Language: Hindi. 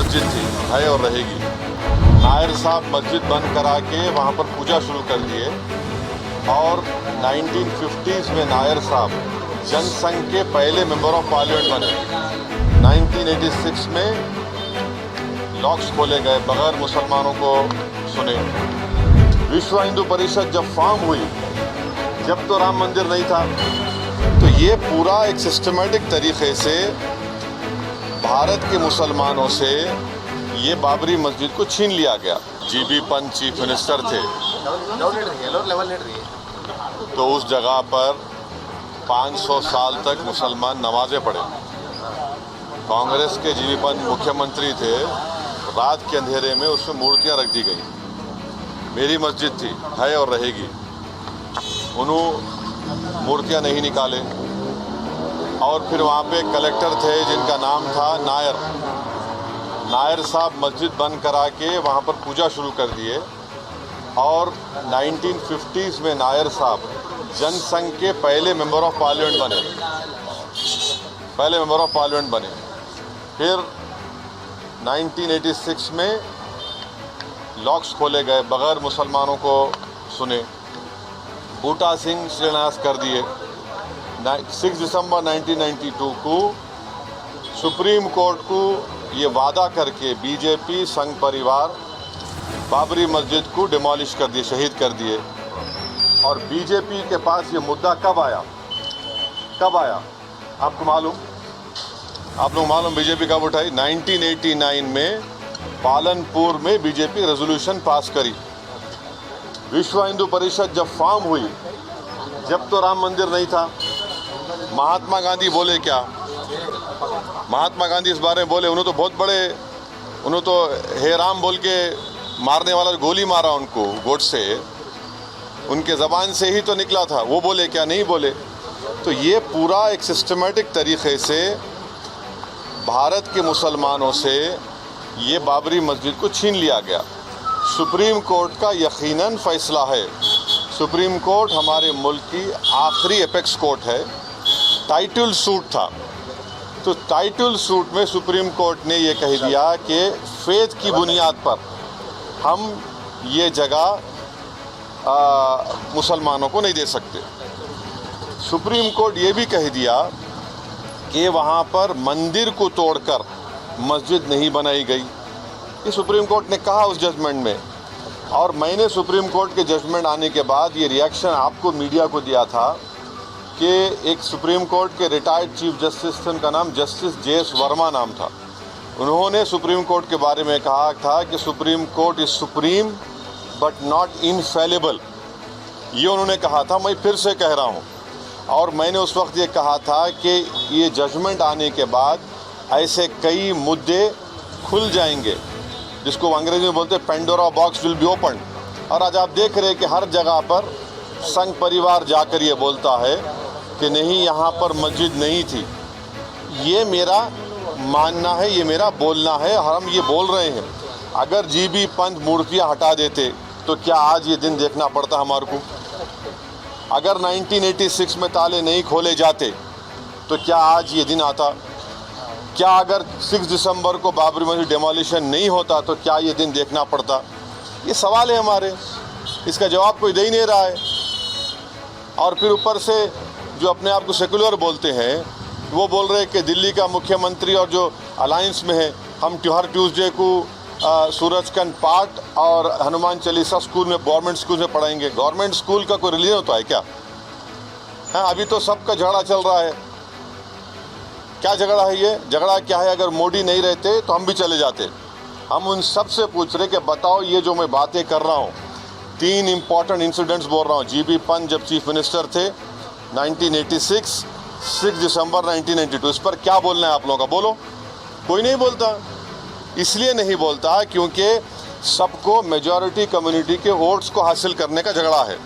मस्जिद थी, है और रहेगी। नायर साहब मस्जिद बंद करा के वहाँ पर पूजा शुरू कर दिए और 1950s में नायर साहब जनसंघ के पहले मेंबर ऑफ पार्लियामेंट बने। 1986 में लॉक्स खोले गए बगैर मुसलमानों को सुने। विश्व हिंदू परिषद जब फॉर्म हुई, जब तो राम मंदिर नहीं था। तो ये पूरा एक सिस्टमेटिक तरीके से भारत के मुसलमानों से ये बाबरी मस्जिद को छीन लिया गया। जीबी पंत चीफ मिनिस्टर थे, तो उस जगह पर 500 साल तक मुसलमान नमाजें पढ़े। कांग्रेस के जीबी पंत मुख्यमंत्री थे, रात के अंधेरे में उसमें मूर्तियां रख दी गई। मेरी मस्जिद थी, है और रहेगी। उन्होंने मूर्तियां नहीं निकाले और फिर वहाँ पे कलेक्टर थे जिनका नाम था नायर। नायर साहब मस्जिद बंद करा के वहाँ पर पूजा शुरू कर दिए और 1950s में नायर साहब जनसंघ के पहले मेंबर ऑफ पार्लियामेंट बने। फिर 1986 में लॉक्स खोले गए बगैर मुसलमानों को सुने। बूटा सिंह शिलान्यास कर दिए। 6 दिसंबर 1992 को सुप्रीम कोर्ट को ये वादा करके बीजेपी संघ परिवार बाबरी मस्जिद को डिमोलिश कर दिए, शहीद कर दिए। और बीजेपी के पास ये मुद्दा कब आया? आपको मालूम? आप लोग मालूम बीजेपी कब उठाई? 1989 में पालनपुर में बीजेपी रेजोल्यूशन पास करी। विश्व हिंदू परिषद जब फॉर्म हुई, जब तो राम मंदिर नहीं था। महात्मा गांधी बोले क्या? महात्मा गांधी इस बारे में बोले, उन्होंने तो बहुत बड़े, उन्होंने तो हे राम बोल के मारने वाला गोली मारा उनको गोडसे, उनके ज़बान से ही तो निकला था। वो बोले क्या? नहीं बोले। तो ये पूरा एक सिस्टमेटिक तरीके से भारत के मुसलमानों से ये बाबरी मस्जिद को छीन लिया गया। सुप्रीम कोर्ट का यकीनन फैसला है। सुप्रीम कोर्ट हमारे मुल्क की आखिरी एपेक्स कोर्ट है। टाइटल सूट था, तो टाइटल सूट में सुप्रीम कोर्ट ने ये कह दिया कि फेथ की बुनियाद पर हम ये जगह मुसलमानों को नहीं दे सकते। सुप्रीम कोर्ट ये भी कह दिया कि वहाँ पर मंदिर को तोड़कर मस्जिद नहीं बनाई गई। ये सुप्रीम कोर्ट ने कहा उस जजमेंट में। और मैंने सुप्रीम कोर्ट के जजमेंट आने के बाद ये रिएक्शन आपको मीडिया को दिया था कि एक सुप्रीम कोर्ट के रिटायर्ड चीफ जस्टिस थे, उनका नाम जस्टिस JS वर्मा नाम था। उन्होंने सुप्रीम कोर्ट के बारे में कहा था कि supreme court is supreme but not infallible. ये उन्होंने कहा था, मैं फिर से कह रहा हूँ। और मैंने उस वक्त ये कहा था कि ये जजमेंट आने के बाद ऐसे कई मुद्दे खुल जाएंगे, जिसको अंग्रेजी में बोलते हैं Pandora box will be open. और आज आप देख रहे हैं कि हर जगह पर संघ परिवार जाकर ये बोलता है कि नहीं, यहाँ पर मस्जिद नहीं थी। ये मेरा मानना है, ये मेरा बोलना है, हम ये बोल रहे हैं। अगर जीबी पंत मूर्तियाँ हटा देते तो क्या आज ये दिन देखना पड़ता हमारे को? अगर 1986 में ताले नहीं खोले जाते तो क्या आज ये दिन आता? क्या अगर 6 दिसंबर को बाबरी मस्जिद डिमोलिशन नहीं होता तो क्या ये दिन देखना पड़ता? ये सवाल है हमारे, इसका जवाब कोई दे ही नहीं रहा है। और फिर ऊपर से जो अपने आप को सेकुलर बोलते हैं, वो बोल रहे हैं कि दिल्ली का मुख्यमंत्री और जो अलायंस में है, हम हर ट्यूसडे को सूरजकंड पाठ और हनुमान चालीसा स्कूल में, गवर्नमेंट स्कूल में पढ़ाएंगे। गवर्नमेंट स्कूल का कोई रिलीजन होता है क्या? हाँ, अभी तो सबका झगड़ा चल रहा है। क्या झगड़ा है ये? झगड़ा क्या है? अगर मोदी नहीं रहते तो हम भी चले जाते। हम उन सब से पूछ रहे कि बताओ, ये जो मैं बातें कर रहा हूँ, 3 इम्पॉर्टेंट इंसिडेंट्स बोल रहा हूँ। जीबी पंत जब चीफ मिनिस्टर थे 1986, 6 दिसंबर 1992, इस पर क्या बोलना है आप लोगों का? बोलो। कोई नहीं बोलता। इसलिए नहीं बोलता क्योंकि सबको मेजॉरिटी कम्युनिटी के वोट्स को हासिल करने का झगड़ा है।